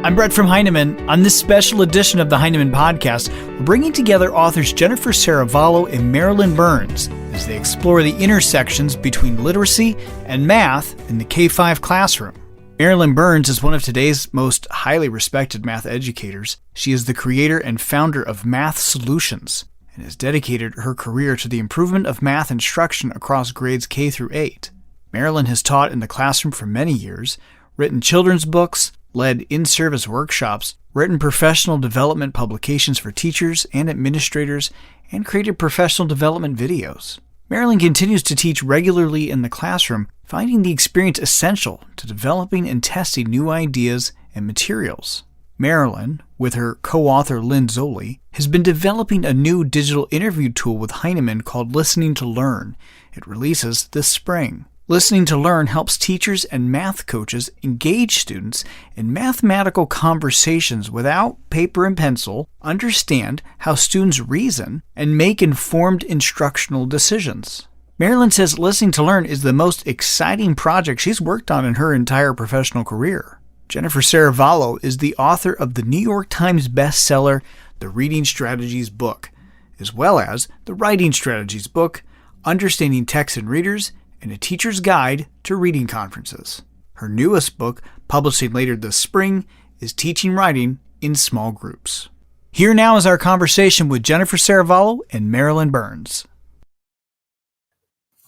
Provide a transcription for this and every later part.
I'm Brett from Heinemann. On this special edition of the Heinemann Podcast, we're bringing together authors Jennifer Serravallo and Marilyn Burns as they explore the intersections between literacy and math in the K-5 classroom. Marilyn Burns is one of today's most highly respected math educators. She is the creator and founder of Math Solutions and has dedicated her career to the improvement of math instruction across grades K through 8. Marilyn has taught in the classroom for many years, written children's books, led in-service workshops, written professional development publications for teachers and administrators, and created professional development videos. Marilyn continues to teach regularly in the classroom, finding the experience essential to developing and testing new ideas and materials. Marilyn, with her co-author Lynne Zolli, has been developing a new digital interview tool with Heinemann called Listening to Learn. It releases this spring. Listening to Learn helps teachers and math coaches engage students in mathematical conversations without paper and pencil, understand how students reason, and make informed instructional decisions. Marilyn says Listening to Learn is the most exciting project she's worked on in her entire professional career. Jennifer Serravallo is the author of the New York Times bestseller, The Reading Strategies book, as well as the Writing Strategies book, Understanding Text and Readers, and A Teacher's Guide to Reading Conferences. Her newest book, publishing later this spring, is Teaching Writing in Small Groups. Here now is our conversation with Jennifer Serravallo and Marilyn Burns.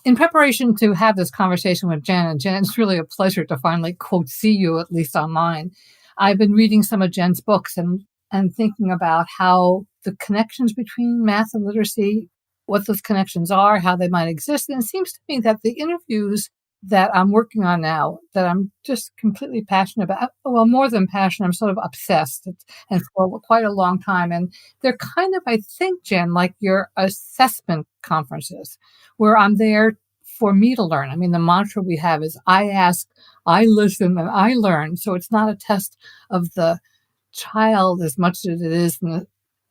In preparation to have this conversation with Jen, and Jen, it's really a pleasure to finally, quote, see you, at least online. I've been reading some of Jen's books and thinking about how the connections between math and literacy, what those connections are, how they might exist. And it seems to me that the interviews that I'm working on now, that I'm just completely passionate about, well, more than passionate, I'm sort of obsessed, and for quite a long time. And they're kind of, I think, Jen, like your assessment conferences, where I'm there for me to learn. I mean, the mantra we have is I ask, I listen, and I learn. So it's not a test of the child as much as it is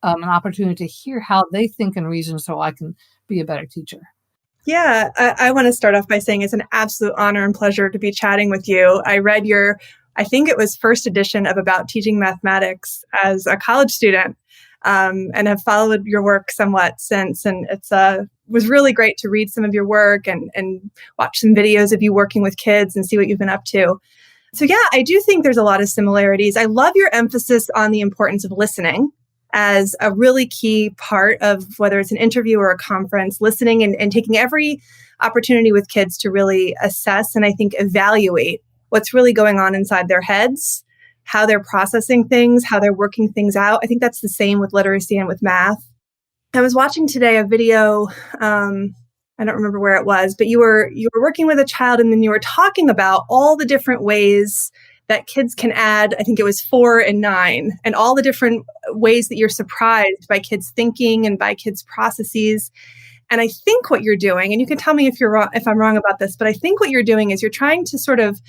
an opportunity to hear how they think and reason so I can be a better teacher. Yeah, I want to start off by saying it's an absolute honor and pleasure to be chatting with you. I read I think it was first edition of About Teaching Mathematics as a college student, and have followed your work somewhat since. And it's was really great to read some of your work and watch some videos of you working with kids and see what you've been up to. So yeah, I do think there's a lot of similarities. I love your emphasis on the importance of listening as a really key part of whether it's an interview or a conference, listening and taking every opportunity with kids to really assess and I think evaluate what's really going on inside their heads, how they're processing things, how they're working things out. I think that's the same with literacy and with math. I was watching today a video, I don't remember where it was, but you were working with a child and then you were talking about all the different ways that kids can add, I think it was 4 and 9, and all the different ways that you're surprised by kids' thinking and by kids' processes. And I think what you're doing, and you can tell me if I'm wrong about this, but I think what you're doing is you're trying to sort of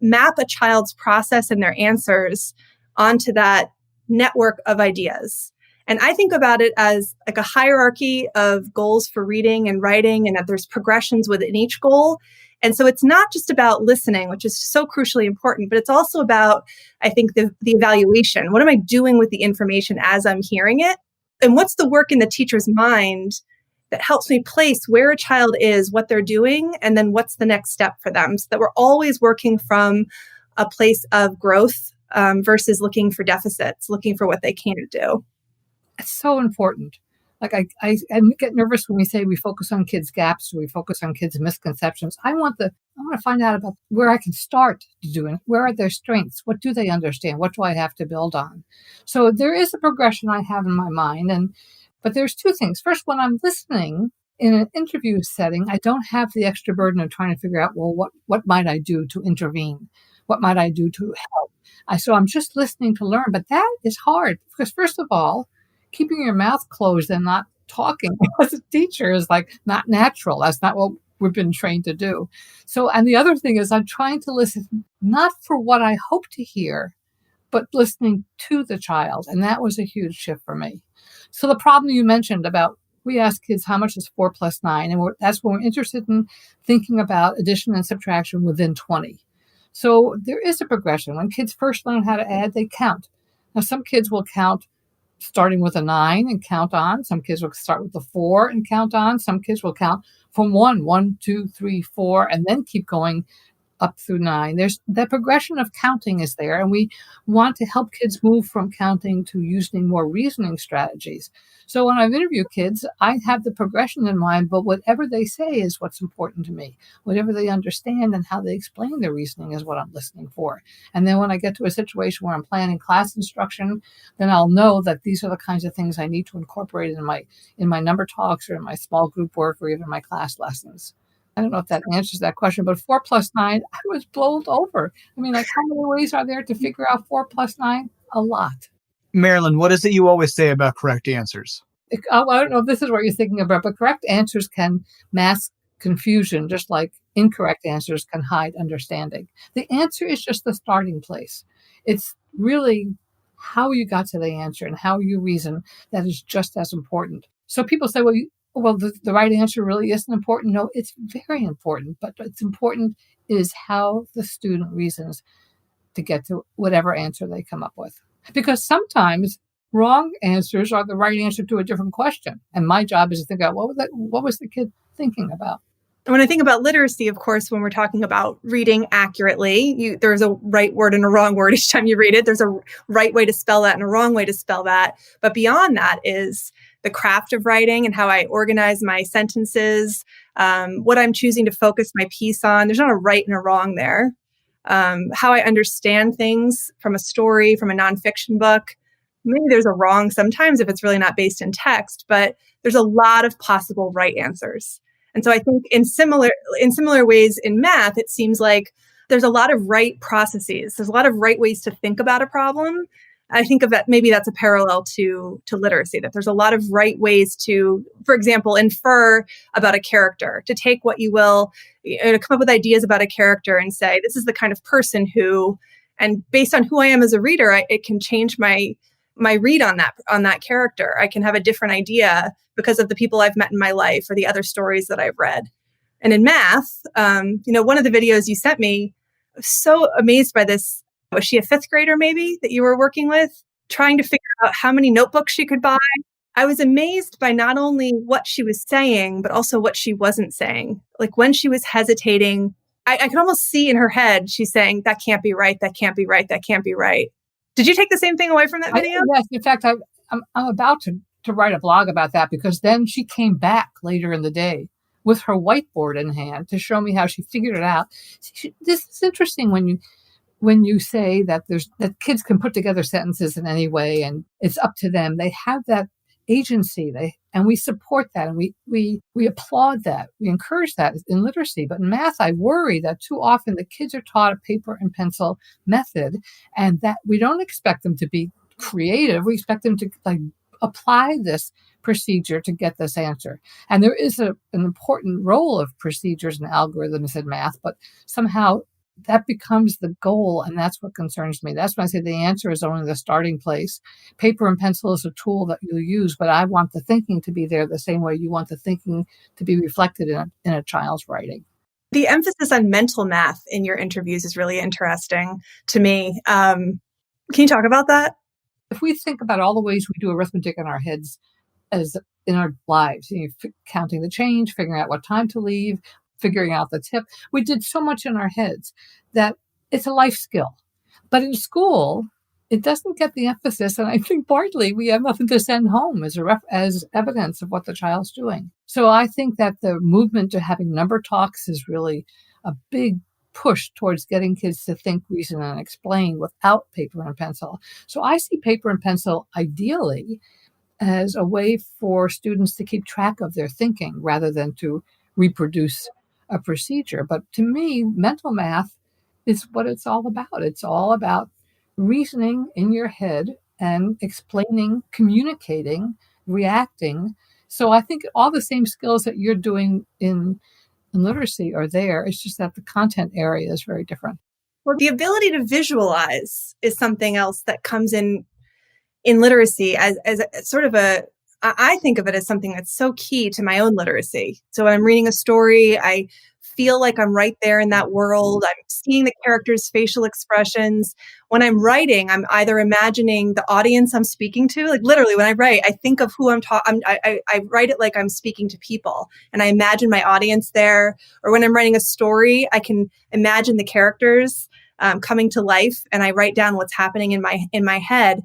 map a child's process and their answers onto that network of ideas. And I think about it as like a hierarchy of goals for reading and writing, and that there's progressions within each goal. And so it's not just about listening, which is so crucially important, but it's also about, I think, the evaluation. What am I doing with the information as I'm hearing it? And what's the work in the teacher's mind that helps me place where a child is, what they're doing, and then what's the next step for them? So that we're always working from a place of growth versus looking for deficits, looking for what they can't do. It's so important. Like I get nervous when we say we focus on kids' gaps, or we focus on kids' misconceptions. I want to find out about where I can start to do it. Where are their strengths? What do they understand? What do I have to build on? So there is a progression I have in my mind, but there's two things. First, when I'm listening in an interview setting, I don't have the extra burden of trying to figure out, well, what might I do to intervene? What might I do to help? So I'm just listening to learn, but that is hard because first of all, keeping your mouth closed and not talking as a teacher is like not natural. That's not what we've been trained to do. So, and the other thing is I'm trying to listen not for what I hope to hear, but listening to the child. And that was a huge shift for me. So the problem you mentioned about we ask kids how much is 4 plus 9, and that's when we're interested in thinking about addition and subtraction within 20. So there is a progression. When kids first learn how to add, they count. Now, some kids will count starting with a 9 and count on. Some kids will start with a 4 and count on. Some kids will count from 1, 2, 3, 4, and then keep going up through 9. There's that progression of counting is there, and we want to help kids move from counting to using more reasoning strategies. So when I interview kids, I have the progression in mind, but whatever they say is what's important to me. Whatever they understand and how they explain their reasoning is what I'm listening for. And then when I get to a situation where I'm planning class instruction, then I'll know that these are the kinds of things I need to incorporate in my number talks or in my small group work or even my class lessons. I don't know if that answers that question, but 4 plus 9, I was bowled over. I mean, like, how many ways are there to figure out 4 plus 9? A lot. Marilyn, what is it you always say about correct answers? I don't know if this is what you're thinking about, but correct answers can mask confusion, just like incorrect answers can hide understanding. The answer is just the starting place. It's really how you got to the answer and how you reason that is just as important. So people say, well, the right answer really isn't important. No, it's very important, but what's important is how the student reasons to get to whatever answer they come up with. Because sometimes wrong answers are the right answer to a different question. And my job is to think out what was the kid thinking about? When I think about literacy, of course, when we're talking about reading accurately, there's a right word and a wrong word each time you read it. There's a right way to spell that and a wrong way to spell that. But beyond that is the craft of writing and how I organize my sentences, what I'm choosing to focus my piece on. There's not a right and a wrong there. How I understand things from a story, from a nonfiction book. Maybe there's a wrong sometimes if it's really not based in text, but there's a lot of possible right answers. And so I think in similar ways in math, it seems like there's a lot of right processes. There's a lot of right ways to think about a problem. I think of that, maybe that's a parallel to literacy, that there's a lot of right ways to, for example, infer about a character, to take what you will, to come up with ideas about a character and say, this is the kind of person who, and based on who I am as a reader, it can change my read on that character. I can have a different idea because of the people I've met in my life or the other stories that I've read. And in math, one of the videos you sent me, I was so amazed by this. Was she a 5th grader maybe that you were working with, trying to figure out how many notebooks she could buy? I was amazed by not only what she was saying, but also what she wasn't saying. Like when she was hesitating, I could almost see in her head, she's saying, that can't be right, that can't be right, that can't be right. Did you take the same thing away from that video? Yes. In fact, I'm about to write a blog about that, because then she came back later in the day with her whiteboard in hand to show me how she figured it out. This is interesting when you say that that kids can put together sentences in any way and it's up to them. They have that agency, and we support that, and we applaud that. We encourage that in literacy. But in math, I worry that too often the kids are taught a paper and pencil method, and that we don't expect them to be creative. We expect them to apply this procedure to get this answer. And there is an important role of procedures and algorithms in math, but somehow that becomes the goal, and that's what concerns me. That's why I say the answer is only the starting place. Paper and pencil is a tool that you'll use, but I want the thinking to be there the same way you want the thinking to be reflected in a child's writing. The emphasis on mental math in your interviews is really interesting to me. Can you talk about that? If we think about all the ways we do arithmetic in our heads as in our lives, counting the change, figuring out what time to leave, figuring out the tip. We did so much in our heads that it's a life skill. But in school, it doesn't get the emphasis. And I think partly we have nothing to send home as evidence of what the child's doing. So I think that the movement to having number talks is really a big push towards getting kids to think, reason, and explain without paper and pencil. So I see paper and pencil ideally as a way for students to keep track of their thinking rather than to reproduce a procedure. But to me, mental math is what it's all about. It's all about reasoning in your head and explaining, communicating, reacting. So I think all the same skills that you're doing in literacy are there. It's just that the content area is very different. Well, the ability to visualize is something else that comes in literacy as sort of I think of it as something that's so key to my own literacy. So when I'm reading a story, I feel like I'm right there in that world. I'm seeing the characters' facial expressions. When I'm writing, I'm either imagining the audience I'm speaking to, like literally when I write, I think of who I'm talking, I write it like I'm speaking to people and I imagine my audience there. Or when I'm writing a story, I can imagine the characters coming to life and I write down what's happening in my head.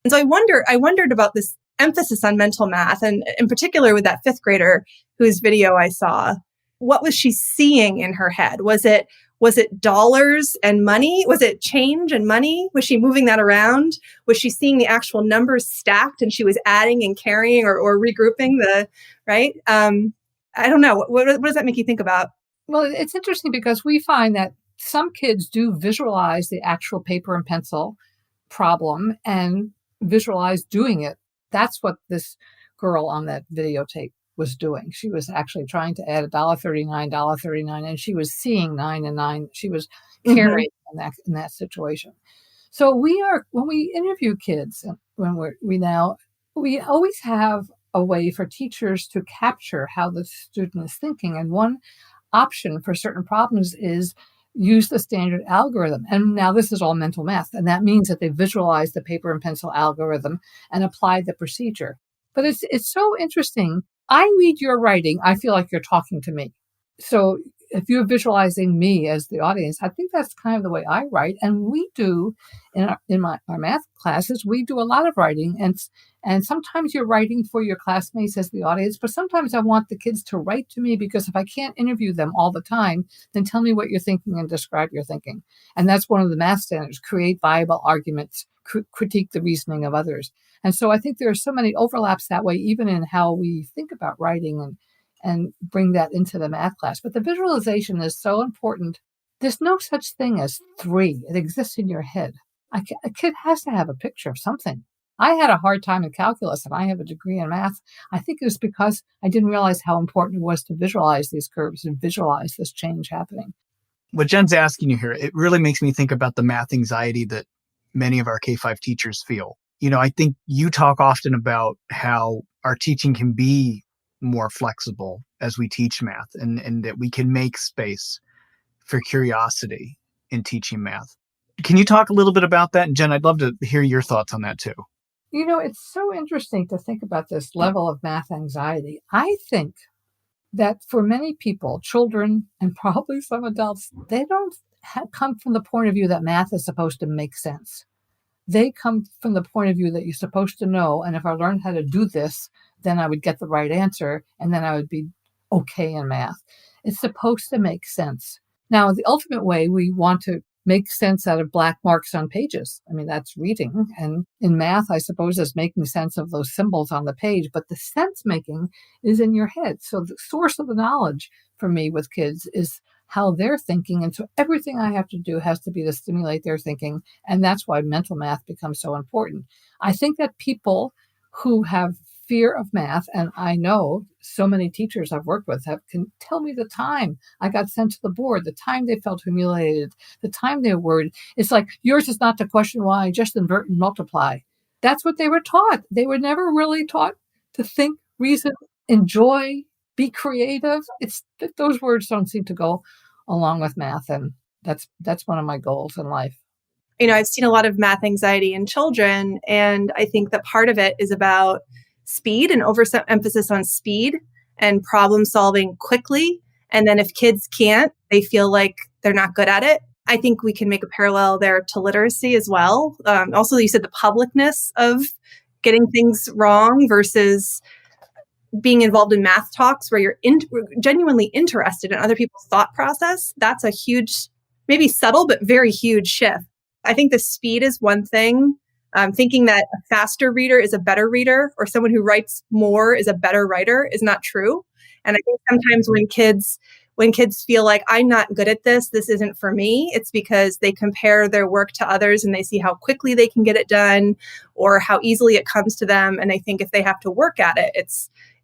And so I wondered about this emphasis on mental math, and in particular with that fifth grader whose video I saw. What was she seeing in her head? Was it dollars and money? Was it change and money? Was she moving that around? Was she seeing the actual numbers stacked and she was adding and carrying or regrouping right? I don't know. What does that make you think about? Well, it's interesting because we find that some kids do visualize the actual paper and pencil problem and visualize doing it. That's what this girl on that videotape was doing. She was actually trying to add $1.39, and she was seeing 9 and 9. She was carrying in that situation. So when we interview kids, we always have a way for teachers to capture how the student is thinking. And one option for certain problems is use the standard algorithm. And now this is all mental math. And that means that they visualize the paper and pencil algorithm and apply the procedure. But it's so interesting. I read your writing. I feel like you're talking to me. So if you're visualizing me as the audience, I think that's kind of the way I write. And we do in our math classes, we do a lot of writing. And sometimes you're writing for your classmates as the audience, but sometimes I want the kids to write to me because if I can't interview them all the time, then tell me what you're thinking and describe your thinking. And that's one of the math standards: create viable arguments, critique the reasoning of others. And so I think there are so many overlaps that way, even in how we think about writing and bring that into the math class. But the visualization is so important. There's no such thing as 3. It exists in your head. A kid has to have a picture of something. I had a hard time in calculus and I have a degree in math. I think it was because I didn't realize how important it was to visualize these curves and visualize this change happening. What Jen's asking you here, it really makes me think about the math anxiety that many of our K-5 teachers feel. I think you talk often about how our teaching can be more flexible as we teach math and that we can make space for curiosity in teaching math. Can you talk a little bit about that? And Jen, I'd love to hear your thoughts on that too. It's so interesting to think about this level of math anxiety. I think that for many people, children and probably some adults, they don't come from the point of view that math is supposed to make sense. They come from the point of view that you're supposed to know, and if I learned how to do this, then I would get the right answer, and then I would be okay in math. It's supposed to make sense. Now, the ultimate way we want to make sense out of black marks on pages. I mean, that's reading. And in math, I suppose, is making sense of those symbols on the page, but the sense making is in your head. So the source of the knowledge for me with kids is how they're thinking. And so everything I have to do has to be to stimulate their thinking. And that's why mental math becomes so important. I think that people who have fear of math, and I know so many teachers I've worked with can tell me the time I got sent to the board, the time they felt humiliated, the time they were worried. It's like, yours is not to question why, just invert and multiply. That's what they were taught. They were never really taught to think, reason, enjoy, be creative. It's those words don't seem to go along with math, and that's one of my goals in life. I've seen a lot of math anxiety in children, and I think that part of it is about speed and overemphasis on speed and problem solving quickly. And then if kids can't, they feel like they're not good at it. I think we can make a parallel there to literacy as well. Also, you said the publicness of getting things wrong versus being involved in math talks where you're genuinely interested in other people's thought process. That's a huge, maybe subtle, but very huge shift. I think the speed is one thing. Thinking that a faster reader is a better reader or someone who writes more is a better writer is not true. And I think sometimes when kids feel like I'm not good at this isn't for me, it's because they compare their work to others and they see how quickly they can get it done or how easily it comes to them. And they think if they have to work at it,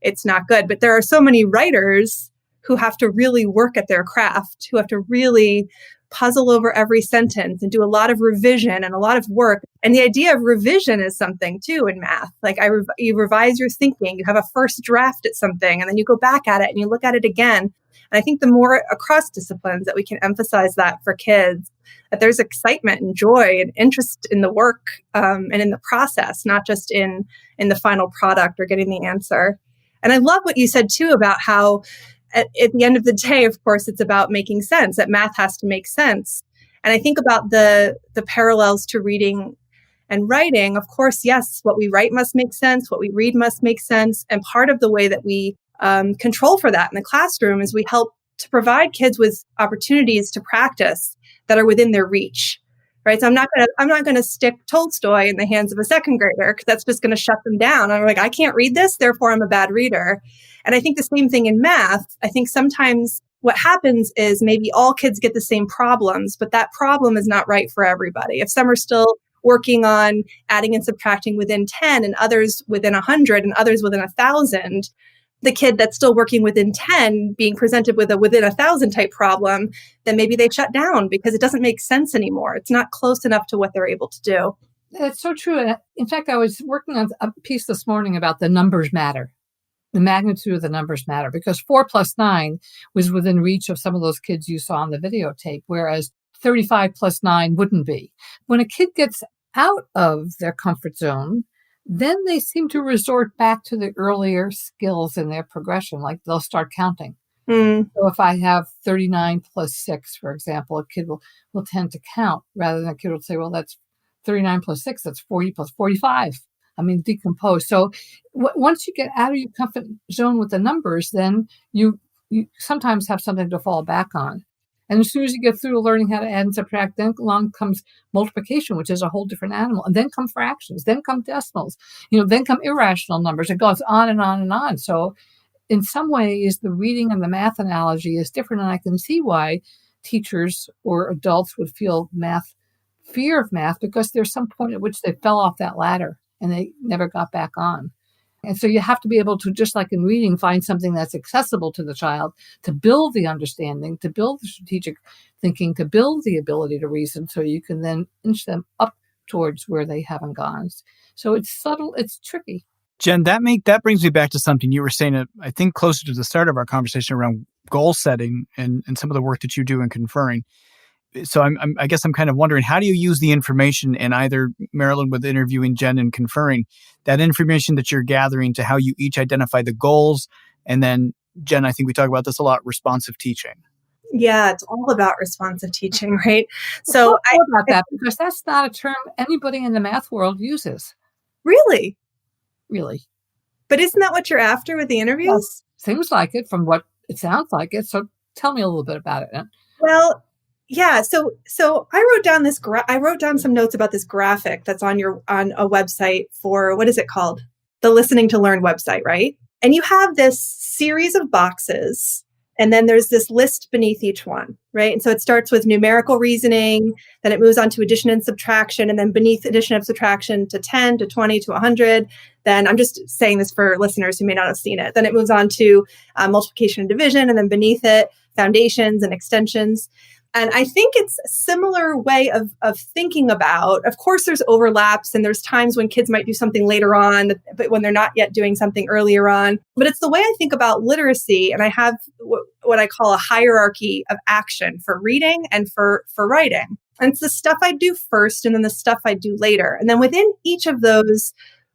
it's not good. But there are so many writers who have to really work at their craft, who have to really puzzle over every sentence and do a lot of revision and a lot of work. And the idea of revision is something too in math. Like you revise your thinking, you have a first draft at something, and then you go back at it and you look at it again. And I think the more across disciplines that we can emphasize that for kids, that there's excitement and joy and interest in the work and in the process, not just in the final product or getting the answer. And I love what you said too about how at the end of the day, of course, it's about making sense, that math has to make sense. And I think about the parallels to reading and writing. Of course, yes, what we write must make sense. What we read must make sense. And part of the way that we control for that in the classroom is we help to provide kids with opportunities to practice that are within their reach. Right. So I'm not going to stick Tolstoy in the hands of a second grader because that's just going to shut them down. I'm like, I can't read this, therefore I'm a bad reader. And I think the same thing in math. I think sometimes what happens is maybe all kids get the same problems, but that problem is not right for everybody. If some are still working on adding and subtracting within 10 and others within 100 and others within 1,000, the kid that's still working within 10 being presented with a within 1,000 type problem, then maybe they shut down because it doesn't make sense anymore. It's not close enough to what they're able to do. That's so true. And in fact, I was working on a piece this morning about the numbers matter. The magnitude of the numbers matter because 4 plus 9 was within reach of some of those kids you saw on the videotape, whereas 35 plus 9 wouldn't be. When a kid gets out of their comfort zone, then they seem to resort back to the earlier skills in their progression, like they'll start counting. So if I have 39 plus 6, for example, a kid will tend to count rather than a kid will say, well, that's 39 plus 6, that's 40 plus 45. I mean, decompose. So once you get out of your comfort zone with the numbers, then you sometimes have something to fall back on. And as soon as you get through learning how to add and subtract, then along comes multiplication, which is a whole different animal. And then come fractions, then come decimals, then come irrational numbers. It goes on and on and on. So in some ways, the reading and the math analogy is different. And I can see why teachers or adults would feel fear of math, because there's some point at which they fell off that ladder and they never got back on. And so you have to be able to, just like in reading, find something that's accessible to the child to build the understanding, to build the strategic thinking, to build the ability to reason, so you can then inch them up towards where they haven't gone. So it's subtle, it's tricky. Jen, that brings me back to something you were saying, I think closer to the start of our conversation around goal setting and some of the work that you do in conferring. So I guess I'm kind of wondering, how do you use the information in either Marilyn with interviewing Jen and conferring, that information that you're gathering to how you each identify the goals? And then Jen, I think we talk about this a lot, responsive teaching. Yeah, it's all about responsive teaching, right? So I about that, because that's not a term anybody in the math world uses. Really? But isn't that what you're after with the interviews? Well, seems like it from what it sounds like it. So tell me a little bit about it. Well, yeah. So I wrote down I wrote down some notes about this graphic that's on a website for, what is it called? The Listening to Learn website, right? And you have this series of boxes, and then there's this list beneath each one, right? And so it starts with numerical reasoning, then it moves on to addition and subtraction, and then beneath addition and subtraction to 10, to 20, to 100. Then I'm just saying this for listeners who may not have seen it. Then it moves on to multiplication and division, and then beneath it, foundations and extensions. And I think it's a similar way of thinking about, of course, there's overlaps and there's times when kids might do something later on, but when they're not yet doing something earlier on. But it's the way I think about literacy. And I have what I call a hierarchy of action for reading and for writing. And it's the stuff I do first and then the stuff I do later. And then within each of those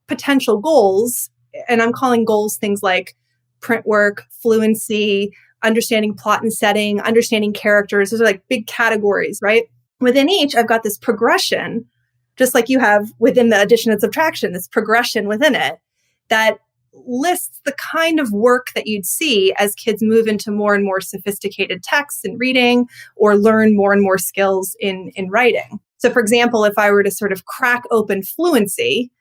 potential goals, and I'm calling goals things like print work, fluency, understanding plot and setting, understanding characters. Those are like big categories, right? Within each, I've got this progression, just like you have within the addition and subtraction, this progression within it that lists the kind of work that you'd see as kids move into more and more sophisticated texts in reading or learn more and more skills in writing. So for example, if I were to sort of crack open fluency,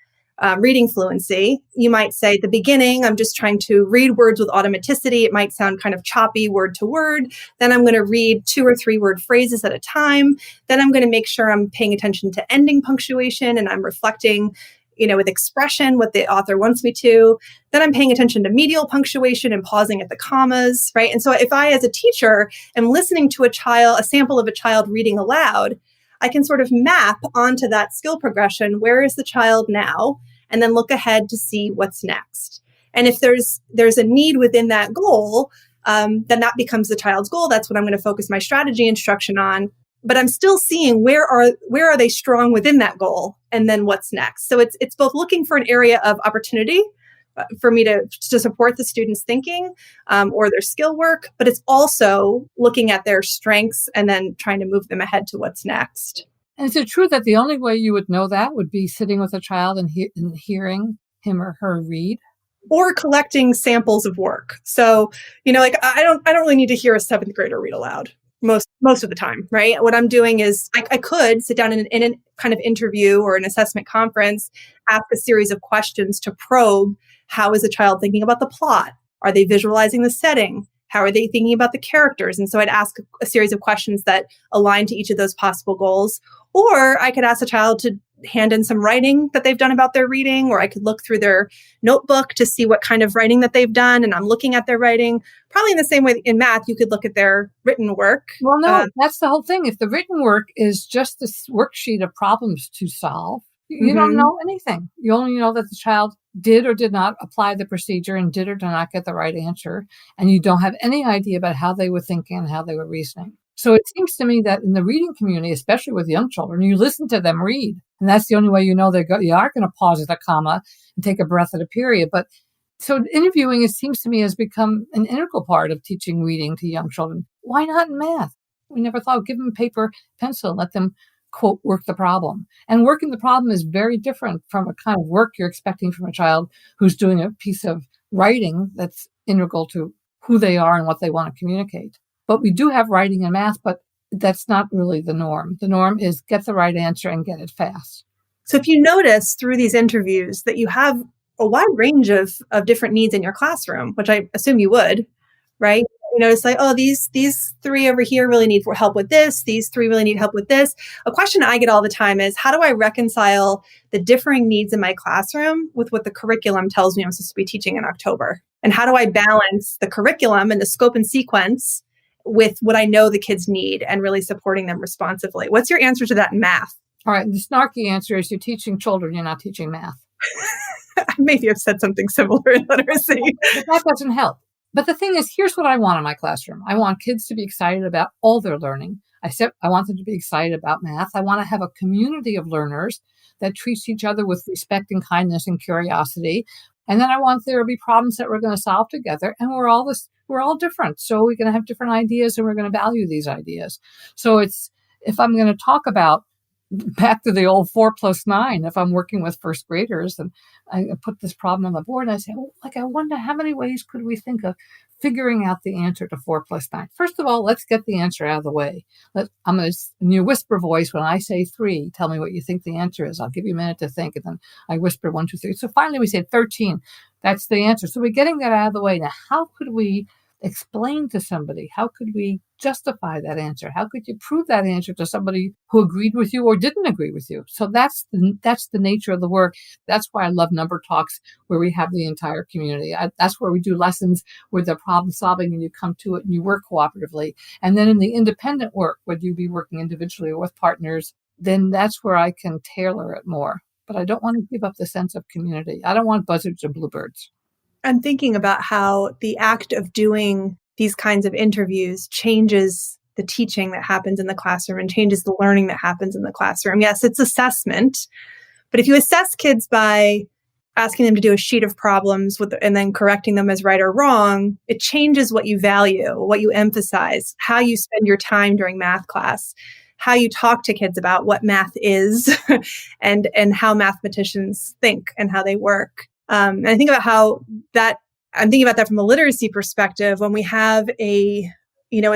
reading fluency, you might say at the beginning, I'm just trying to read words with automaticity. It might sound kind of choppy word to word. Then I'm going to read 2 or 3 word phrases at a time. Then I'm going to make sure I'm paying attention to ending punctuation and I'm reflecting, with expression, what the author wants me to. Then I'm paying attention to medial punctuation and pausing at the commas, right? And so if I, as a teacher, am listening to a sample of a child reading aloud, I can sort of map onto that skill progression. Where is the child now? And then look ahead to see what's next. And if there's a need within that goal, then that becomes the child's goal. That's what I'm going to focus my strategy instruction on. But I'm still seeing where are they strong within that goal, and then what's next. So it's both looking for an area of opportunity for me to support the students' thinking or their skill work, but it's also looking at their strengths and then trying to move them ahead to what's next. And is it true that the only way you would know that would be sitting with a child and hearing him or her read? Or collecting samples of work. So, I don't really need to hear a 7th grader read aloud most of the time, right? What I'm doing is I could sit down in a kind of interview or an assessment conference, ask a series of questions to probe how is the child thinking about the plot? Are they visualizing the setting? How are they thinking about the characters? And so I'd ask a series of questions that align to each of those possible goals. Or I could ask a child to hand in some writing that they've done about their reading, or I could look through their notebook to see what kind of writing that they've done. And I'm looking at their writing, probably in the same way in math, you could look at their written work. Well, no, that's the whole thing. If the written work is just this worksheet of problems to solve, you don't know anything. You only know that the child did or did not apply the procedure and did or did not get the right answer. And you don't have any idea about how they were thinking and how they were reasoning. So it seems to me that in the reading community, especially with young children, you listen to them read. And that's the only way you know you are going to pause at a comma and take a breath at a period. But so interviewing, it seems to me, has become an integral part of teaching reading to young children. Why not in math? We never thought, give them paper, pencil, let them, quote, work the problem. And working the problem is very different from a kind of work you're expecting from a child who's doing a piece of writing that's integral to who they are and what they want to communicate. But we do have writing and math, but that's not really the norm. The norm is get the right answer and get it fast. So if you notice through these interviews that you have a wide range of different needs in your classroom, which I assume you would, right? You notice like, oh, these 3 over here really need help with this. These 3 really need help with this. A question I get all the time is, how do I reconcile the differing needs in my classroom with what the curriculum tells me I'm supposed to be teaching in October? And how do I balance the curriculum and the scope and sequence with what I know the kids need and really supporting them responsively? What's your answer to that in math? All right. The snarky answer is you're teaching children, you're not teaching math. Maybe I've said something similar in literacy. But that doesn't help. But the thing is, here's what I want in my classroom. I want kids to be excited about all their learning. I want them to be excited about math. I want to have a community of learners that treats each other with respect and kindness and curiosity. And then I want there to be problems that we're going to solve together. And we're all different. So we're going to have different ideas and we're going to value these ideas. So if I'm going to talk about back to the old 4 + 9, if I'm working with first graders and I put this problem on the board and I say, I wonder how many ways could we think of figuring out the answer to 4 + 9? First of all, let's get the answer out of the way. I'm going to, in your whisper voice, when I say 3, tell me what you think the answer is. I'll give you a minute to think. And then I whisper 1, 2, 3. So finally we say 13. That's the answer. So we're getting that out of the way. Now, how could we explain to somebody? How could we justify that answer? How could you prove that answer to somebody who agreed with you or didn't agree with you? So that's the nature of the work. That's why I love number talks where we have the entire community. That's where we do lessons where they're problem solving and you come to it and you work cooperatively. And then in the independent work, whether you be working individually or with partners, then that's where I can tailor it more. But I don't want to give up the sense of community. I don't want buzzards and bluebirds. I'm thinking about how the act of doing these kinds of interviews changes the teaching that happens in the classroom and changes the learning that happens in the classroom. Yes, it's assessment, but if you assess kids by asking them to do a sheet of problems and then correcting them as right or wrong, it changes what you value, what you emphasize, how you spend your time during math class, how you talk to kids about what math is and how mathematicians think and how they work. And I think about I'm thinking about that from a literacy perspective. When we have a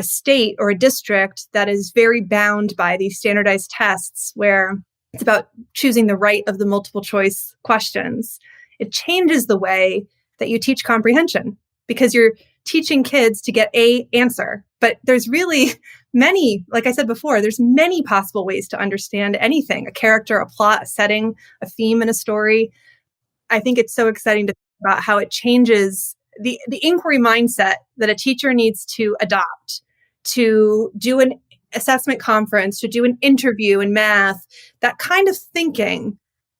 state or a district that is very bound by these standardized tests where it's about choosing the right of the multiple choice questions, it changes the way that you teach comprehension because you're teaching kids to get a answer. But there's really many, like I said before, there's many possible ways to understand anything, a character, a plot, a setting, a theme in a story. I think it's so exciting to think about how it changes the inquiry mindset that a teacher needs to adopt to do an assessment conference, to do an interview in math, that kind of thinking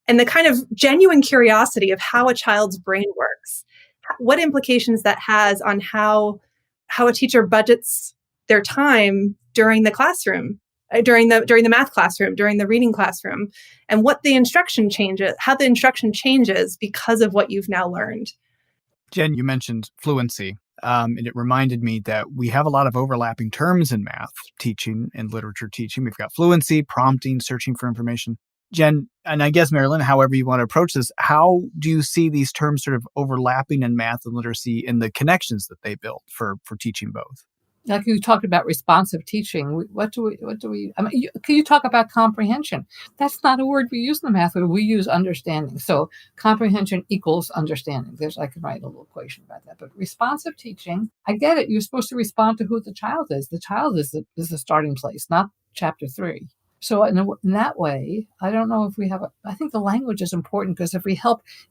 and the kind of genuine curiosity of how a child's brain works, what implications that has on how a teacher budgets their time during the classroom, during the math classroom, during the reading classroom, and what the instruction changes, how the instruction changes because of what you've now learned. Jen, you mentioned fluency, and it reminded me that we have a lot of overlapping terms in math teaching and literature teaching. We've got fluency, prompting, searching for information. Jen, and I guess Marilyn, however you want to approach this, how do you see these terms sort of overlapping in math and literacy and the connections that they build for teaching both? Like you talked about responsive teaching. What do we, can you talk about comprehension? That's not a word we use in the math, but we use understanding. So comprehension equals understanding. I can write a little equation about that. But responsive teaching, I get it. You're supposed to respond to who the child is. The child is the starting place, not chapter 3. So in that way, I don't know if we have I think the language is important because if we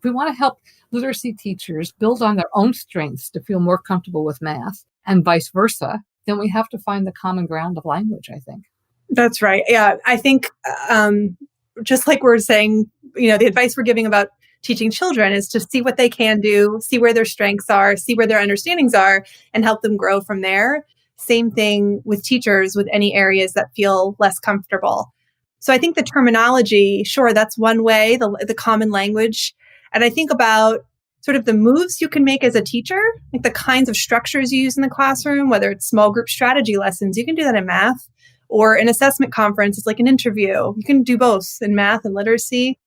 want to help literacy teachers build on their own strengths to feel more comfortable with math and vice versa, then we have to find the common ground of language, I think. That's right. Yeah. I think just like we're saying, the advice we're giving about teaching children is to see what they can do, see where their strengths are, see where their understandings are, and help them grow from there. Same thing with teachers with any areas that feel less comfortable. So I think the terminology, sure, that's one way, the common language. And I think about sort of the moves you can make as a teacher, like the kinds of structures you use in the classroom, whether it's small group strategy lessons, you can do that in math, or an assessment conference, it's like an interview. You can do both in math and literacy.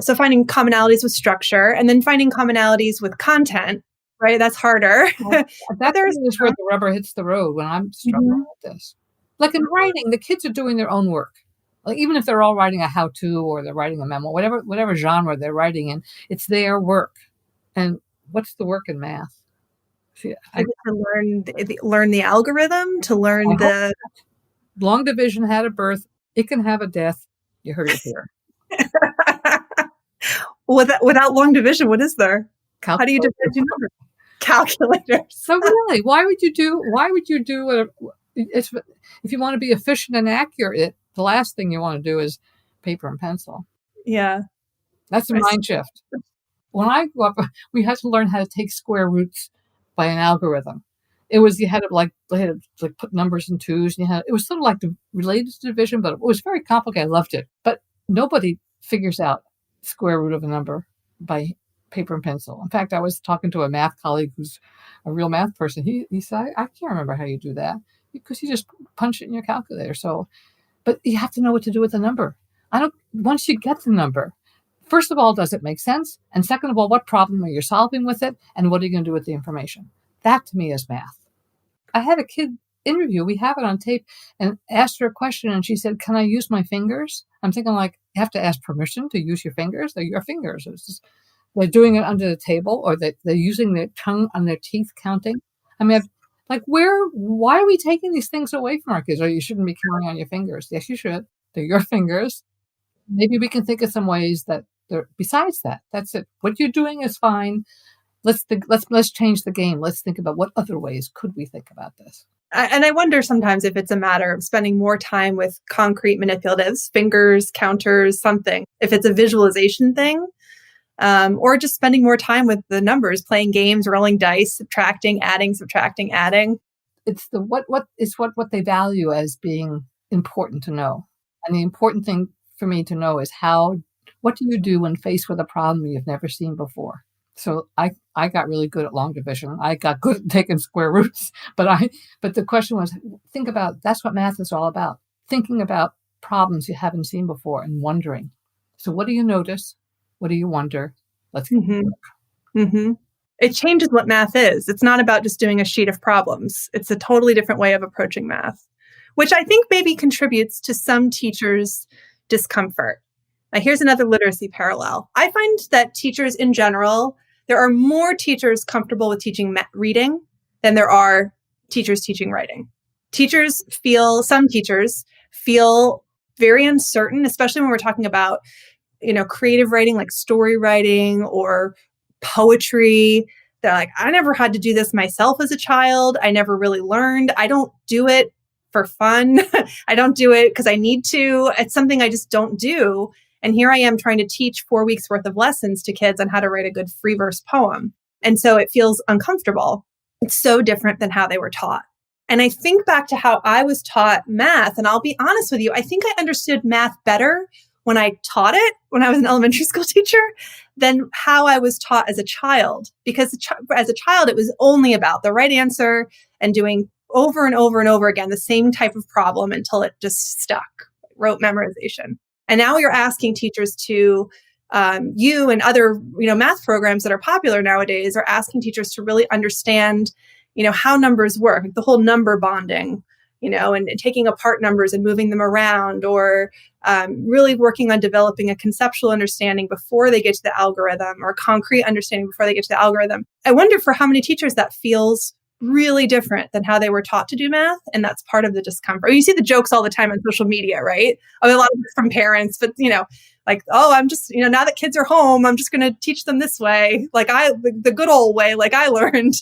So finding commonalities with structure and then finding commonalities with content, right? That's harder. That is where the rubber hits the road when I'm struggling with this. Like in writing, the kids are doing their own work. Like even if they're all writing a how-to or they're writing a memo, whatever genre they're writing in, it's their work. And what's the work in math? To learn the algorithm, to learn the long division had a birth. It can have a death. You heard it here. Without long division, what is there? How do you divide your numbers? Calculators. So really, why would you do if you want to be efficient and accurate? The last thing you want to do is paper and pencil. Yeah, that's a mind shift. When I grew up, we had to learn how to take square roots by an algorithm. You had to put numbers in twos, and it was sort of like related to division, but it was very complicated. I loved it, but nobody figures out square root of a number by paper and pencil. In fact, I was talking to a math colleague who's a real math person. He said, I can't remember how you do that because you just punch it in your calculator. So, but you have to know what to do with the number. Once you get the number, first of all, does it make sense? And second of all, what problem are you solving with it? And what are you going to do with the information? That to me is math. I had a kid interview, we have it on tape, and asked her a question and she said, can I use my fingers? I'm thinking you have to ask permission to use your fingers. They're your fingers. They're doing it under the table or they're using their tongue on their teeth counting. I mean, why are we taking these things away from our kids? Or you shouldn't be counting on your fingers. Yes, you should. They're your fingers. Maybe we can think of some ways that besides that, that's it. What you're doing is fine. Let's change the game. Let's think about what other ways could we think about this. And I wonder sometimes if it's a matter of spending more time with concrete manipulatives, fingers, counters, something. If it's a visualization thing, or just spending more time with the numbers, playing games, rolling dice, subtracting, adding, subtracting, adding. It's what they value as being important to know. And the important thing for me to know is what do you do when faced with a problem you've never seen before? So I got really good at long division. I got good at taking square roots, but the question was, that's what math is all about. Thinking about problems you haven't seen before and wondering. So what do you notice? What do you wonder? Let's get to work. Mm-hmm. It changes what math is. It's not about just doing a sheet of problems. It's a totally different way of approaching math, which I think maybe contributes to some teachers' discomfort. Now, here's another literacy parallel. I find that teachers in general, there are more teachers comfortable with teaching reading than there are teachers teaching writing. Some teachers feel very uncertain, especially when we're talking about, creative writing, like story writing or poetry. They're like, I never had to do this myself as a child. I never really learned. I don't do it for fun. I don't do it because I need to. It's something I just don't do. And here I am trying to teach 4 weeks worth of lessons to kids on how to write a good free verse poem. And so it feels uncomfortable. It's so different than how they were taught. And I think back to how I was taught math, and I'll be honest with you, I think I understood math better when I taught it, when I was an elementary school teacher, than how I was taught as a child. Because as a child, it was only about the right answer and doing over and over and over again the same type of problem until it just stuck, rote memorization. And now you're asking teachers to, you and other math programs that are popular nowadays are asking teachers to really understand how numbers work, the whole number bonding, and taking apart numbers and moving them around, or really working on developing a conceptual understanding before they get to the algorithm, or concrete understanding before they get to the algorithm. I wonder for how many teachers that feels really different than how they were taught to do math. And that's part of the discomfort. You see the jokes all the time on social media, right? A lot of it from parents, but like, oh, I'm just, now that kids are home, I'm just going to teach them this way, like the good old way, like I learned.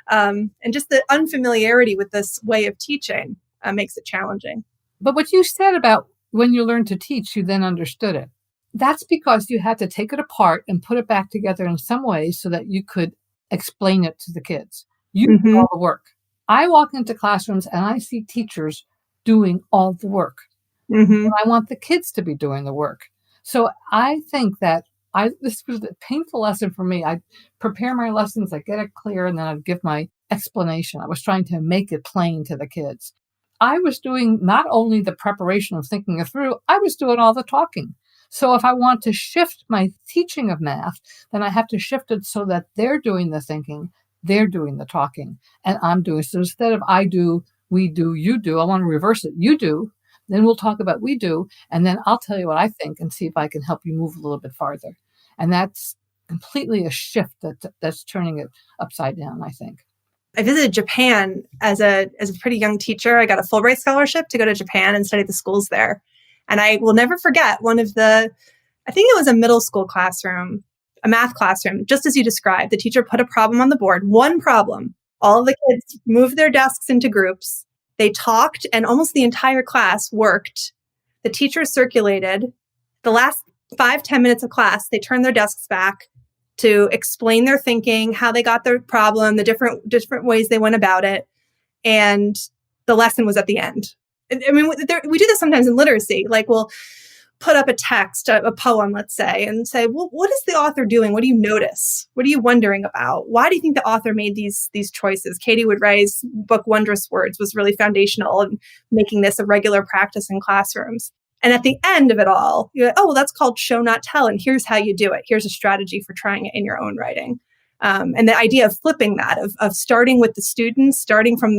And just the unfamiliarity with this way of teaching makes it challenging. But what you said about when you learned to teach, you then understood it. That's because you had to take it apart and put it back together in some ways so that you could explain it to the kids. You do all the work. I walk into classrooms and I see teachers doing all the work. And I want the kids to be doing the work. So I think that this was a painful lesson for me. I prepare my lessons, I get it clear, and then I'd give my explanation. I was trying to make it plain to the kids. I was doing not only the preparation of thinking it through, I was doing all the talking. So if I want to shift my teaching of math, then I have to shift it so that they're doing the thinking, they're doing the talking, and I'm doing. So instead of I do, we do, you do, I want to reverse it. You do. Then we'll talk about we do, and then I'll tell you what I think and see if I can help you move a little bit farther. And that's completely a shift that's turning it upside down, I think. I visited Japan as a pretty young teacher. I got a Fulbright scholarship to go to Japan and study the schools there. And I will never forget I think it was a middle school classroom, a math classroom, just as you described. The teacher put a problem on the board, one problem. All of the kids moved their desks into groups. They talked, and almost the entire class worked. The teacher circulated. The last 5-10 minutes of class, they turned their desks back to explain their thinking, how they got their problem, the different ways they went about it. And the lesson was at the end. I mean, we do this sometimes in literacy. Like we'll put up a text, a poem, let's say, and say, well, what is the author doing? What do you notice? What are you wondering about? Why do you think the author made these choices? Katie Woodray's book, Wondrous Words, was really foundational in making this a regular practice in classrooms. And at the end of it all, you're like, oh, well, that's called show, not tell. And here's how you do it. Here's a strategy for trying it in your own writing. And the idea of flipping that, of starting with the students, starting from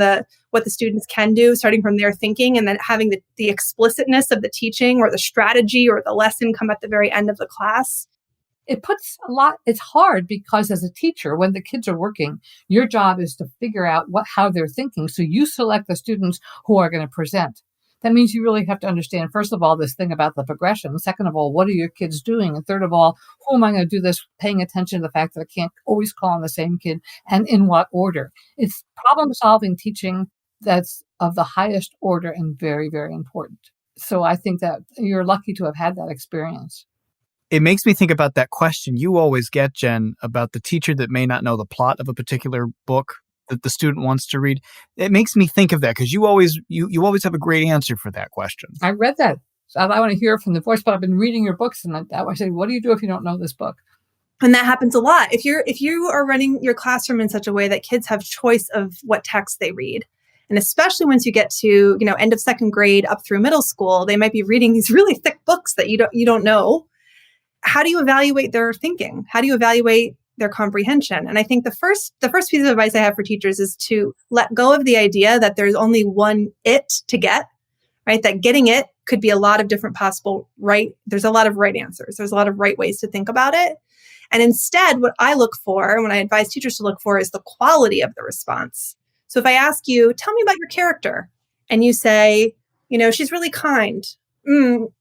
what the students can do, starting from their thinking, and then having the explicitness of the teaching or the strategy or the lesson come at the very end of the class. It's hard because as a teacher, when the kids are working, your job is to figure out how they're thinking. So you select the students who are going to present. That means you really have to understand, first of all, this thing about the progression. Second of all, what are your kids doing? And third of all, who am I going to do this? Paying attention to the fact that I can't always call on the same kid and in what order. It's problem-solving teaching that's of the highest order and very, very important. So I think that you're lucky to have had that experience. It makes me think about that question you always get, Jen, about the teacher that may not know the plot of a particular book that the student wants to read. It makes me think of that because you always have a great answer for that question. I read that. So I want to hear it from the voice, but I've been reading your books, and I say, what do you do if you don't know this book? And that happens a lot. If you are running your classroom in such a way that kids have choice of what text they read, and especially once you get to end of second grade up through middle school, they might be reading these really thick books that you don't know. How do you evaluate their thinking? How do you evaluate their comprehension? And I think the first piece of advice I have for teachers is to let go of the idea that there's only one it to get, right? That getting it could be a lot of different possible there's a lot of right answers. There's a lot of right ways to think about it. And instead, what I look for, when I advise teachers to look for, is the quality of the response. So if I ask you, tell me about your character, and you say, she's really kind.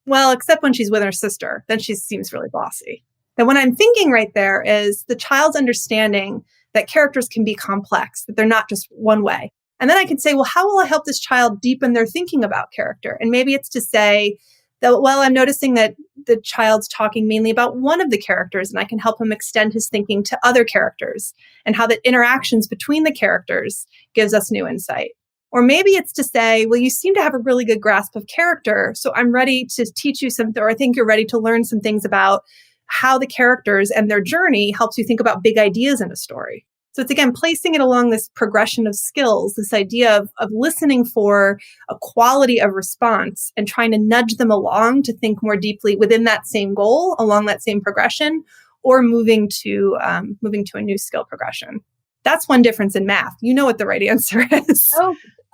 Well, except when she's with her sister, then she seems really bossy. Then what I'm thinking right there is the child's understanding that characters can be complex, that they're not just one way. And then I can say, well, how will I help this child deepen their thinking about character? And maybe it's to say that, well, I'm noticing that the child's talking mainly about one of the characters, and I can help him extend his thinking to other characters, and how the interactions between the characters gives us new insight. Or maybe it's to say, well, you seem to have a really good grasp of character, so I'm ready to teach you something, or I think you're ready to learn some things about how the characters and their journey helps you think about big ideas in a story. So it's, again, placing it along this progression of skills, this idea of listening for a quality of response and trying to nudge them along to think more deeply within that same goal, along that same progression, or moving to a new skill progression. That's one difference in math. You know what the right answer is.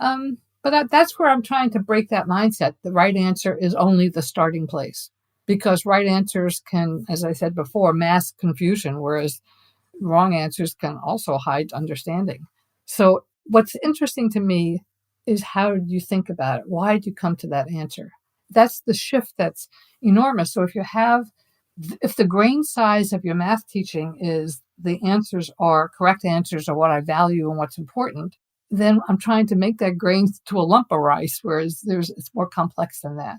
But that's where I'm trying to break that mindset. The right answer is only the starting place, because right answers can, as I said before, mask confusion, whereas wrong answers can also hide understanding. So what's interesting to me is how do you think about it? Why do you come to that answer? That's the shift that's enormous. So if the grain size of your math teaching is the answers are correct answers are what I value and what's important, then I'm trying to make that grain to a lump of rice, whereas it's more complex than that.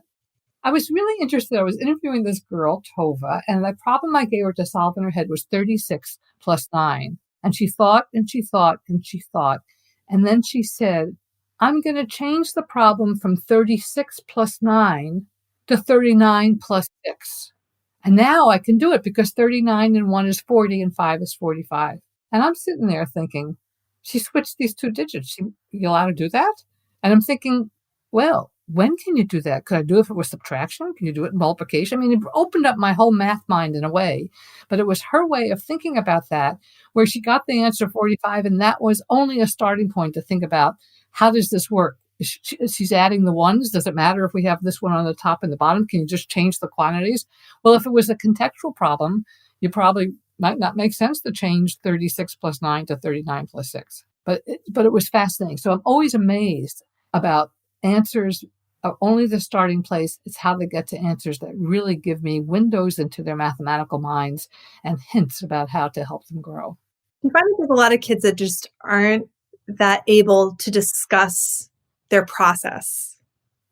I was really interested. I was interviewing this girl, Tova, and the problem I gave her to solve in her head was 36 plus 9. And she thought and she thought and she thought. And then she said, I'm going to change the problem from 36 plus 9 to 39 plus 6. And now I can do it because 39 and 1 is 40 and 5 is 45. And I'm sitting there thinking, she switched these two digits. You allowed to do that? And I'm thinking, well, when can you do that? Could I do it if it was subtraction? Can you do it in multiplication? I mean, it opened up my whole math mind in a way, but it was her way of thinking about that, where she got the answer 45, and that was only a starting point to think about, how does this work? She's adding the ones. Does it matter if we have this one on the top and the bottom? Can you just change the quantities? Well, if it was a contextual problem, you probably might not make sense to change 36 plus 9 to 39 plus 6. But it was fascinating. So I'm always amazed about answers are only the starting place. It's how they get to answers that really give me windows into their mathematical minds and hints about how to help them grow. You find that there's a lot of kids that just aren't that able to discuss their process.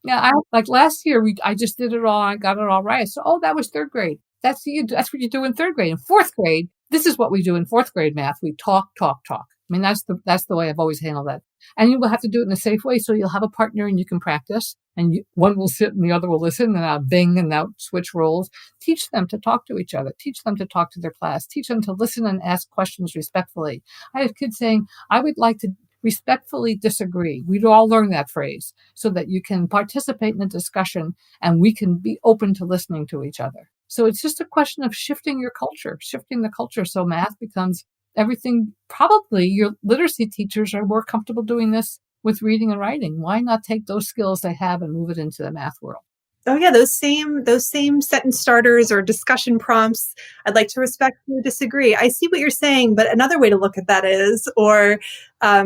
Yeah, like last year, I just did it all. I got it all right. So, that was third grade. That's what you do in third grade. In fourth grade, this is what we do in fourth grade math. We talk. I mean, that's the way I've always handled that. And you will have to do it in a safe way. So you'll have a partner and you can practice, and one will sit and the other will listen, and I'll bing and I'll switch roles. Teach them to talk to each other. Teach them to talk to their class. Teach them to listen and ask questions respectfully. I have kids saying, I would like to respectfully disagree. We'd all learn that phrase so that you can participate in a discussion and we can be open to listening to each other. So it's just a question of shifting the culture. So math becomes everything. Probably your literacy teachers are more comfortable doing this with reading and writing. Why not take those skills they have and move it into the math world? Oh yeah, those same sentence starters or discussion prompts. I'd like to respectfully disagree. I see what you're saying, but another way to look at that is, I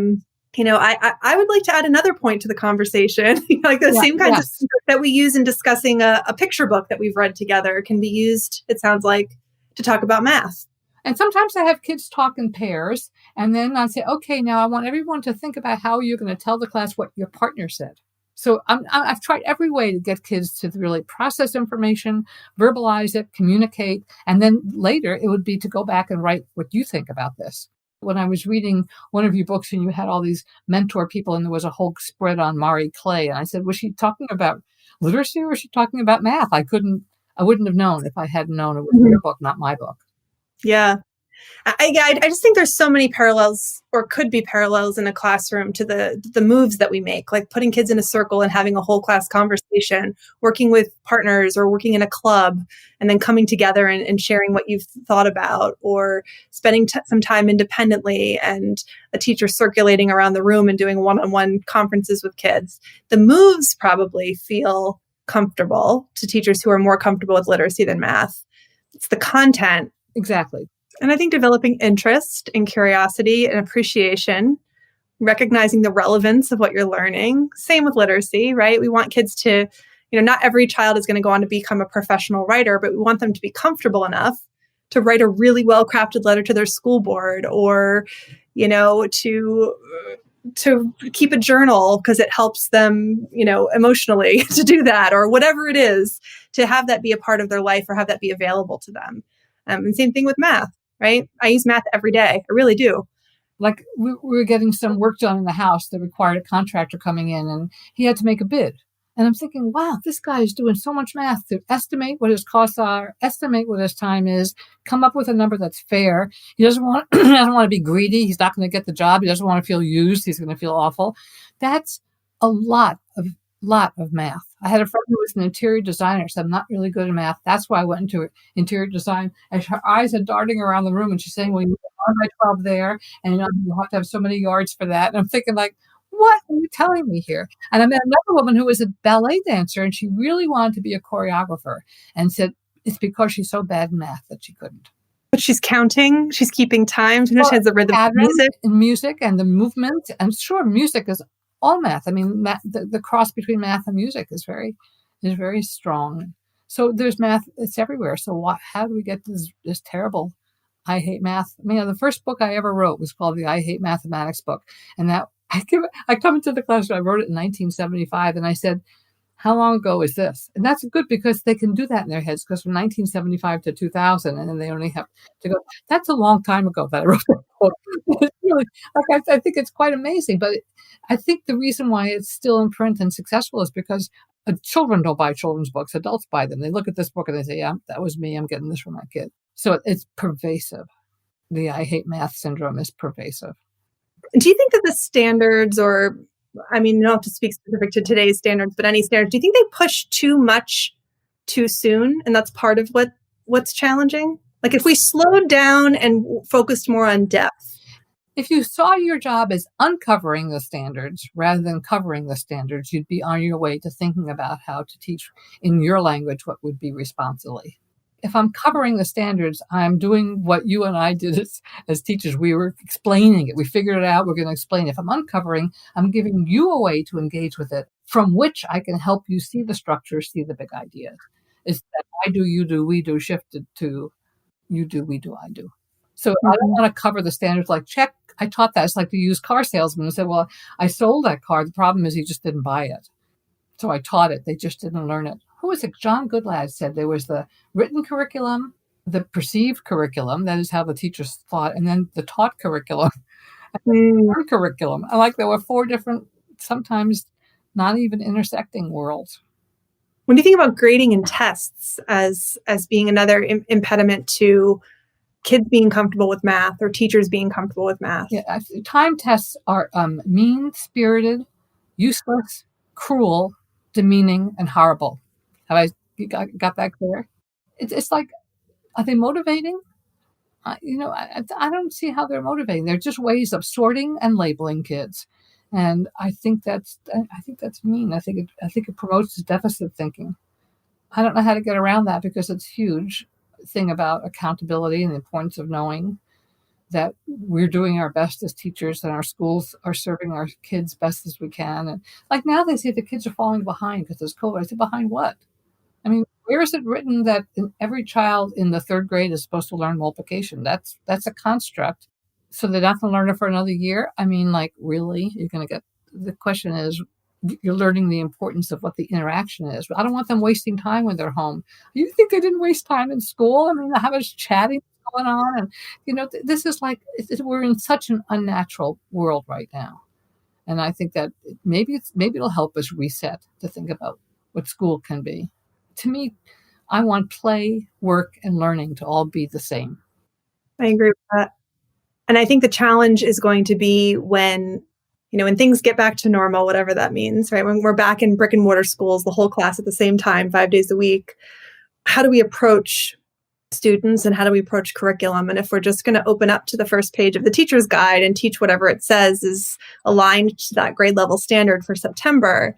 would like to add another point to the conversation. Like the same kinds of things that we use in discussing a picture book that we've read together can be used, it sounds like, to talk about math. And sometimes I have kids talk in pairs, and then I say, okay, now I want everyone to think about how you're going to tell the class what your partner said. So I've tried every way to get kids to really process information, verbalize it, communicate, and then later it would be to go back and write what you think about this. When I was reading one of your books and you had all these mentor people and there was a whole spread on Marie Clay, and I said, was she talking about literacy or was she talking about math? I wouldn't have known if I hadn't known it was your book, not my book. Yeah. I just think there's so many parallels, or could be parallels, in a classroom to the moves that we make, like putting kids in a circle and having a whole class conversation, working with partners or working in a club, and then coming together and sharing what you've thought about, or spending some time independently and a teacher circulating around the room and doing one-on-one conferences with kids. The moves probably feel comfortable to teachers who are more comfortable with literacy than math. It's the content. Exactly. And I think developing interest and curiosity and appreciation recognizing the relevance of what you're learning. Same with literacy, right? We want kids to, not every child is going to go on to become a professional writer, but we want them to be comfortable enough to write a really well-crafted letter to their school board, or, to keep a journal because it helps them, emotionally to do that, or whatever it is, to have that be a part of their life or have that be available to them. And same thing with math, right? I use math every day. I really do. Like we were getting some work done in the house that required a contractor coming in, and he had to make a bid. And I'm thinking, wow, this guy is doing so much math to estimate what his costs are, estimate what his time is, come up with a number that's fair. He doesn't want he doesn't want to be greedy. He's not going to get the job. He doesn't want to feel used. He's going to feel awful. That's a lot of math. I had a friend who was an interior designer, said, I'm not really good at math. That's why I went into interior design. And her eyes are darting around the room, and she's saying, well, you have 1 by 12 there, and you have to have so many yards for that. And I'm thinking, like, what are you telling me here? And I met another woman who was a ballet dancer, and she really wanted to be a choreographer, and said it's because she's so bad in math that she couldn't. But she's counting, she's keeping time, she has the rhythm of music and the movement. And sure, music is all math. I mean, the cross between math and music is very strong. So there's math, it's everywhere. So how do we get this terrible I hate math? I mean, the first book I ever wrote was called the I Hate Mathematics book. And that I come into the class, I wrote it in 1975, and I said, how long ago is this? And that's good because they can do that in their heads, because from 1975 to 2000, and then they only have to go, that's a long time ago that I wrote that book. It's really, I think it's quite amazing. But I think the reason why it's still in print and successful is because children don't buy children's books. Adults buy them. They look at this book and they say, yeah, that was me. I'm getting this for my kid. So it's pervasive. The I hate math syndrome is pervasive. Do you think that the standards, or, I mean, you don't have to speak specific to today's standards, but any standards, do you think they push too much too soon? And that's part of what's challenging? Like if we slowed down and focused more on depth. If you saw your job as uncovering the standards rather than covering the standards, you'd be on your way to thinking about how to teach in your language what would be responsibly. If I'm covering the standards, I'm doing what you and I did as teachers. We were explaining it. We figured it out. We're going to explain it. If I'm uncovering, I'm giving you a way to engage with it, from which I can help you see the structure, see the big ideas. It's that I do, you do, we do, shifted to you do, we do, I do. So I don't want to cover the standards like check. I taught that. It's like the used car salesman who said, well, I sold that car. The problem is he just didn't buy it. So I taught it. They just didn't learn it. Who was it? John Goodlad said there was the written curriculum, the perceived curriculum, that is how the teachers thought, and then the taught curriculum, and curriculum. I like there were 4 different, sometimes not even intersecting worlds. When you think about grading and tests as being another impediment to kids being comfortable with math or teachers being comfortable with math. Yeah, time tests are mean-spirited, useless, cruel, demeaning, and horrible. Have I got that clear? It's like, are they motivating? I don't see how they're motivating. They're just ways of sorting and labeling kids, and I think that's mean. I think it promotes deficit thinking. I don't know how to get around that, because it's a huge thing about accountability and the importance of knowing that we're doing our best as teachers and our schools are serving our kids best as we can. And like now they say the kids are falling behind because there's COVID. I said, behind what? I mean, where is it written that every child in the 3rd grade is supposed to learn multiplication? That's a construct. So they're not going to learn it for another year? I mean, like, really? You're going to get, the question is, you're learning the importance of what the interaction is. I don't want them wasting time when they're home. You think they didn't waste time in school? I mean, how much chatting going on? And, this is like, we're in such an unnatural world right now. And I think that maybe it'll help us reset to think about what school can be. To me, I want play, work, and learning to all be the same. I agree with that. And I think the challenge is going to be when things get back to normal, whatever that means, right? When we're back in brick and mortar schools, the whole class at the same time, 5 days a week, how do we approach students and how do we approach curriculum? And if we're just going to open up to the first page of the teacher's guide and teach whatever it says is aligned to that grade level standard for September,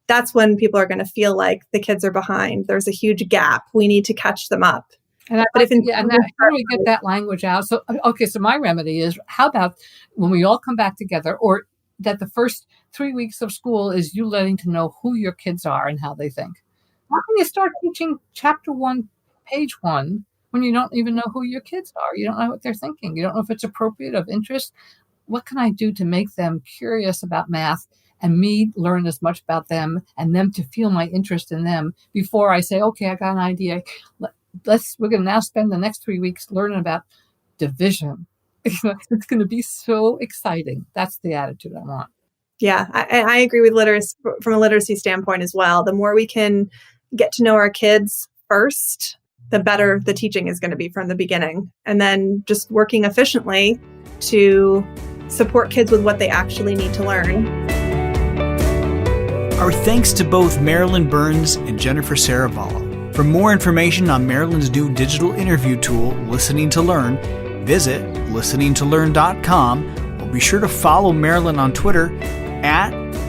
that's when people are going to feel like the kids are behind. There's a huge gap. We need to catch them up. And how do we get that language out? So, okay, so my remedy is, how about when we all come back together, or that the first 3 weeks of school is you letting to know who your kids are and how they think. How can you start teaching chapter 1, page 1, when you don't even know who your kids are? You don't know what they're thinking. You don't know if it's appropriate, of interest. What can I do to make them curious about math and me learn as much about them and them to feel my interest in them before I say, okay, I got an idea. We're going to now spend the next 3 weeks learning about division. It's going to be so exciting. That's the attitude I want. Yeah, I agree with literacy from a literacy standpoint as well. The more we can get to know our kids first, the better the teaching is going to be from the beginning. And then just working efficiently to support kids with what they actually need to learn. Our thanks to both Marilyn Burns and Jennifer Serravallo. For more information on Marilyn's new digital interview tool, Listening to Learn, visit listeningtolearn.com, or be sure to follow Marilyn on Twitter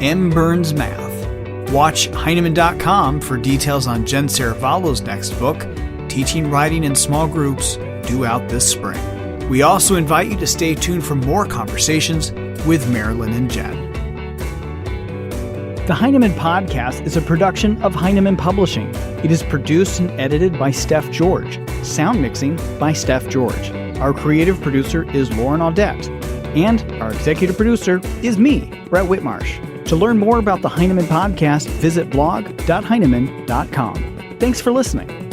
@mburnsmath. Watch Heinemann.com for details on Jen Serravallo's next book, Teaching Writing in Small Groups, due out this spring. We also invite you to stay tuned for more conversations with Marilyn and Jen. The Heinemann Podcast is a production of Heinemann Publishing. It is produced and edited by Steph George. Sound mixing by Steph George. Our creative producer is Lauren Audette. And our executive producer is me, Brett Whitmarsh. To learn more about the Heinemann Podcast, visit blog.heinemann.com. Thanks for listening.